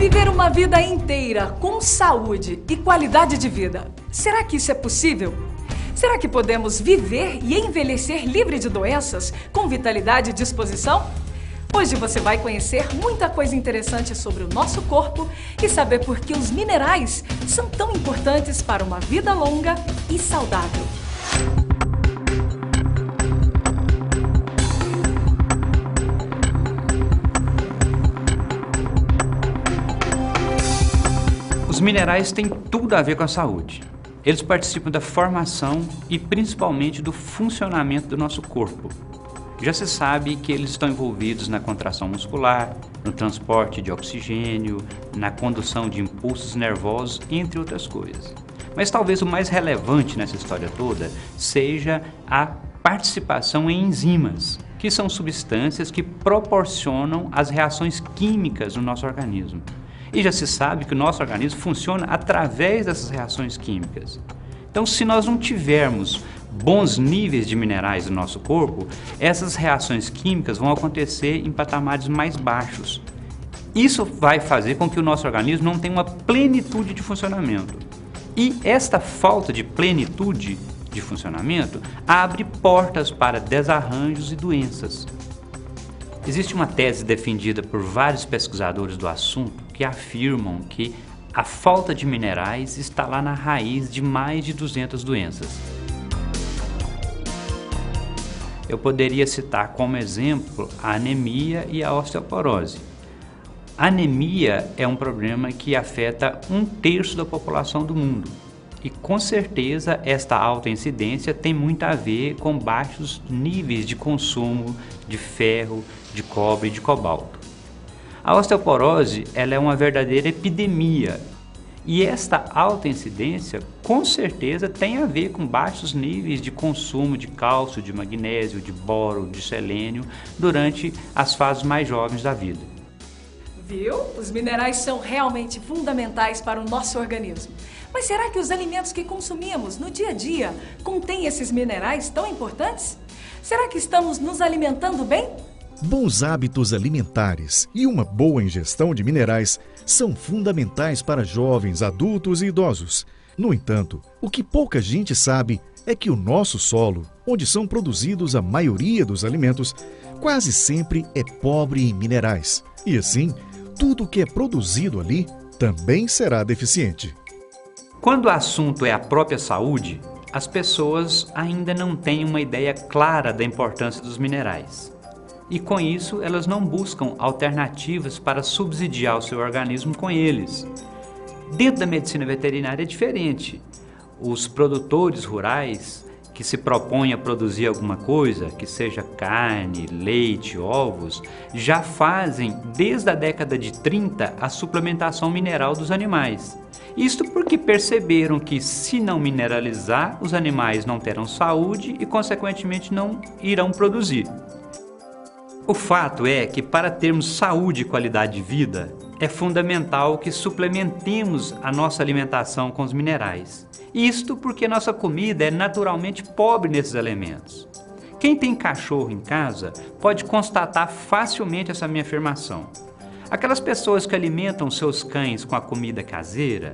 Viver uma vida inteira com saúde e qualidade de vida. Será que isso é possível? Será que podemos viver e envelhecer livre de doenças, com vitalidade e disposição? Hoje você vai conhecer muita coisa interessante sobre o nosso corpo e saber por que os minerais são tão importantes para uma vida longa e saudável. Os minerais têm tudo a ver com a saúde. Eles participam da formação e principalmente do funcionamento do nosso corpo. Já se sabe que eles estão envolvidos na contração muscular, no transporte de oxigênio, na condução de impulsos nervosos, entre outras coisas. Mas talvez o mais relevante nessa história toda seja a participação em enzimas, que são substâncias que proporcionam as reações químicas no nosso organismo. E já se sabe que o nosso organismo funciona através dessas reações químicas. Então, se nós não tivermos bons níveis de minerais no nosso corpo, essas reações químicas vão acontecer em patamares mais baixos. Isso vai fazer com que o nosso organismo não tenha uma plenitude de funcionamento. E esta falta de plenitude de funcionamento abre portas para desarranjos e doenças. Existe uma tese defendida por vários pesquisadores do assunto que afirmam que a falta de minerais está lá na raiz de mais de 200 doenças. Eu poderia citar como exemplo a anemia e a osteoporose. A anemia é um problema que afeta 1/3 da população do mundo. E com certeza esta alta incidência tem muito a ver com baixos níveis de consumo de ferro, de cobre e de cobalto. A osteoporose ela é uma verdadeira epidemia e esta alta incidência com certeza tem a ver com baixos níveis de consumo de cálcio, de magnésio, de boro, de selênio durante as fases mais jovens da vida. Viu? Os minerais são realmente fundamentais para o nosso organismo. Mas será que os alimentos que consumimos no dia a dia contêm esses minerais tão importantes? Será que estamos nos alimentando bem? Bons hábitos alimentares e uma boa ingestão de minerais são fundamentais para jovens, adultos e idosos. No entanto, o que pouca gente sabe é que o nosso solo, onde são produzidos a maioria dos alimentos, quase sempre é pobre em minerais. E assim, tudo que é produzido ali também será deficiente. Quando o assunto é a própria saúde, as pessoas ainda não têm uma ideia clara da importância dos minerais. E com isso, elas não buscam alternativas para subsidiar o seu organismo com eles. Dentro da medicina veterinária é diferente. Os produtores rurais que se propõem a produzir alguma coisa, que seja carne, leite, ovos, já fazem desde a década de 30 a suplementação mineral dos animais. Isto porque perceberam que se não mineralizar, os animais não terão saúde e consequentemente não irão produzir. O fato é que para termos saúde e qualidade de vida, é fundamental que suplementemos a nossa alimentação com os minerais. Isto porque nossa comida é naturalmente pobre nesses elementos. Quem tem cachorro em casa pode constatar facilmente essa minha afirmação. Aquelas pessoas que alimentam seus cães com a comida caseira,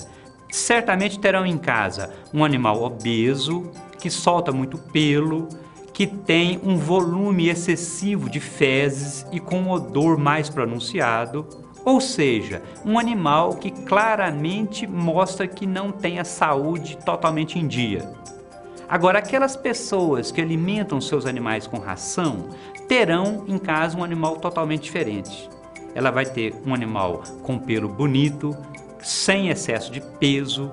certamente terão em casa um animal obeso, que solta muito pelo, que tem um volume excessivo de fezes e com um odor mais pronunciado, ou seja, um animal que claramente mostra que não tem a saúde totalmente em dia. Agora, aquelas pessoas que alimentam seus animais com ração, terão em casa um animal totalmente diferente. Ela vai ter um animal com pelo bonito, sem excesso de peso,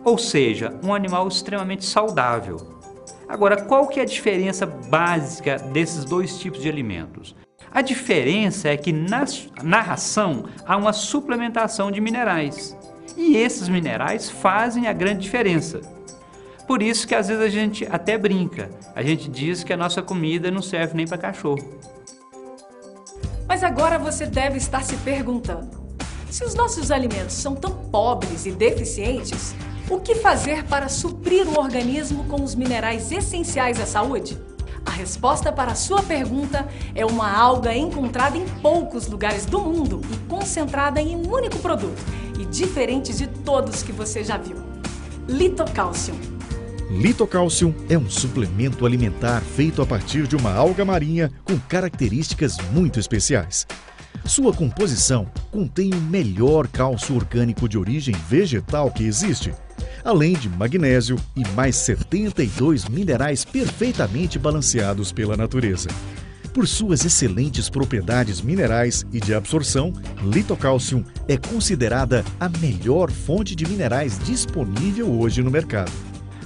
ou seja, um animal extremamente saudável. Agora, qual que é a diferença básica desses dois tipos de alimentos? A diferença é que na ração há uma suplementação de minerais. E esses minerais fazem a grande diferença. Por isso que às vezes a gente até brinca. A gente diz que a nossa comida não serve nem para cachorro. Mas agora você deve estar se perguntando: se os nossos alimentos são tão pobres e deficientes, o que fazer para suprir o organismo com os minerais essenciais à saúde? A resposta para a sua pergunta é uma alga encontrada em poucos lugares do mundo e concentrada em um único produto e diferente de todos que você já viu. Litocalcium. Litocalcium é um suplemento alimentar feito a partir de uma alga marinha com características muito especiais. Sua composição contém o melhor cálcio orgânico de origem vegetal que existe, além de magnésio e mais 72 minerais perfeitamente balanceados pela natureza. Por suas excelentes propriedades minerais e de absorção, Litocalcium é considerada a melhor fonte de minerais disponível hoje no mercado.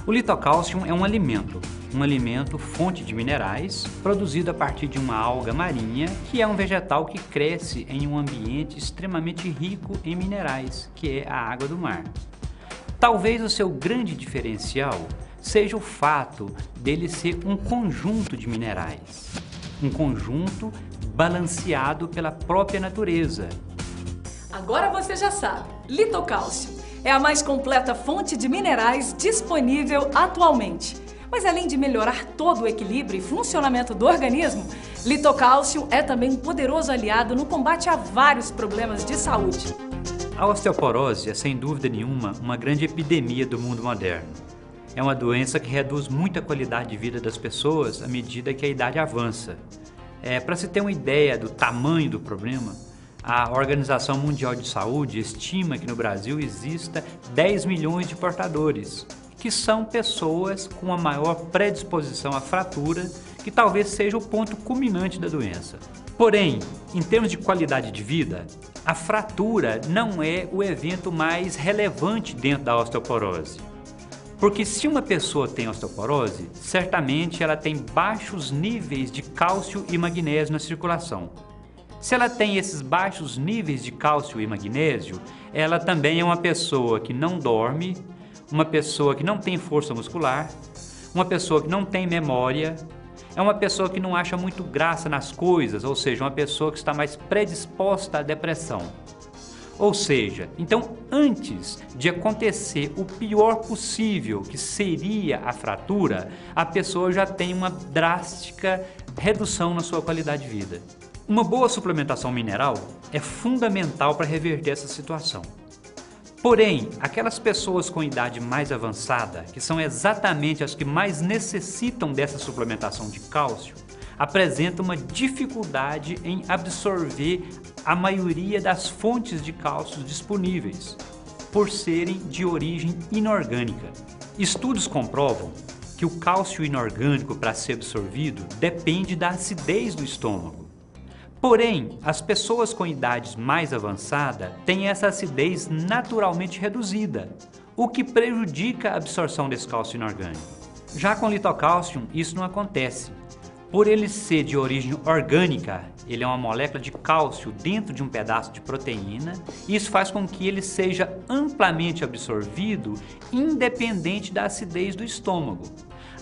O litocalcium é um alimento fonte de minerais, produzido a partir de uma alga marinha, que é um vegetal que cresce em um ambiente extremamente rico em minerais, que é a água do mar. Talvez o seu grande diferencial seja o fato dele ser um conjunto de minerais, um conjunto balanceado pela própria natureza. Agora você já sabe, Litocalcium é a mais completa fonte de minerais disponível atualmente. Mas além de melhorar todo o equilíbrio e funcionamento do organismo, Litocalcium é também um poderoso aliado no combate a vários problemas de saúde. A osteoporose é, sem dúvida nenhuma, uma grande epidemia do mundo moderno. É uma doença que reduz muito a qualidade de vida das pessoas à medida que a idade avança. Para se ter uma ideia do tamanho do problema, a Organização Mundial de Saúde estima que no Brasil exista 10 milhões de portadores, que são pessoas com a maior predisposição à fratura, que talvez seja o ponto culminante da doença. Porém, em termos de qualidade de vida, a fratura não é o evento mais relevante dentro da osteoporose. Porque se uma pessoa tem osteoporose, certamente ela tem baixos níveis de cálcio e magnésio na circulação. Se ela tem esses baixos níveis de cálcio e magnésio, ela também é uma pessoa que não dorme, uma pessoa que não tem força muscular, uma pessoa que não tem memória, é uma pessoa que não acha muito graça nas coisas, ou seja, uma pessoa que está mais predisposta à depressão. Ou seja, então antes de acontecer o pior possível, que seria a fratura, a pessoa já tem uma drástica redução na sua qualidade de vida. Uma boa suplementação mineral é fundamental para reverter essa situação. Porém, aquelas pessoas com idade mais avançada, que são exatamente as que mais necessitam dessa suplementação de cálcio, apresentam uma dificuldade em absorver a maioria das fontes de cálcio disponíveis, por serem de origem inorgânica. Estudos comprovam que o cálcio inorgânico, para ser absorvido, depende da acidez do estômago. Porém, as pessoas com idades mais avançada têm essa acidez naturalmente reduzida, o que prejudica a absorção desse cálcio inorgânico. Já com o litocalcium, isso não acontece. Por ele ser de origem orgânica, ele é uma molécula de cálcio dentro de um pedaço de proteína, e isso faz com que ele seja amplamente absorvido, independente da acidez do estômago.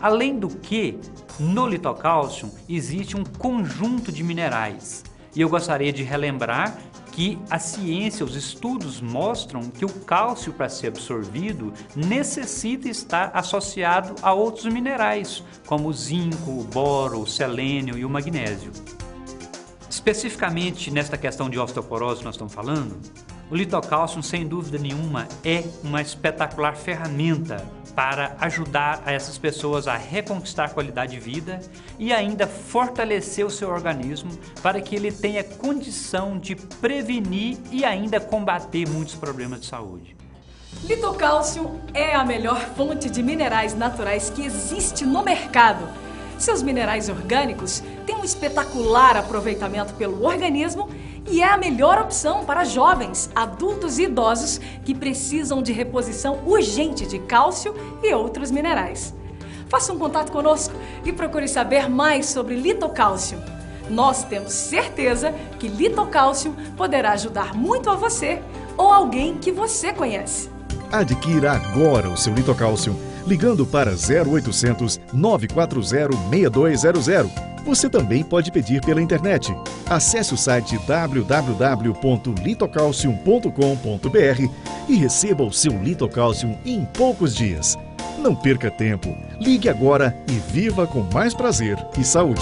Além do que, no litocalcium existe um conjunto de minerais. E eu gostaria de relembrar que a ciência, os estudos mostram que o cálcio, para ser absorvido, necessita estar associado a outros minerais, como o zinco, o boro, o selênio e o magnésio. Especificamente nesta questão de osteoporose que nós estamos falando, o litocalcium, sem dúvida nenhuma, é uma espetacular ferramenta para ajudar a essas pessoas a reconquistar a qualidade de vida e ainda fortalecer o seu organismo para que ele tenha condição de prevenir e ainda combater muitos problemas de saúde. Litocalcium é a melhor fonte de minerais naturais que existe no mercado. Seus minerais orgânicos têm um espetacular aproveitamento pelo organismo e é a melhor opção para jovens, adultos e idosos que precisam de reposição urgente de cálcio e outros minerais. Faça um contato conosco e procure saber mais sobre Litocalcium. Nós temos certeza que Litocalcium poderá ajudar muito a você ou alguém que você conhece. Adquira agora o seu Litocalcium ligando para 0800 940 6200. Você também pode pedir pela internet. Acesse o site www.litocalcium.com.br e receba o seu Litocalcium em poucos dias. Não perca tempo. Ligue agora e viva com mais prazer e saúde.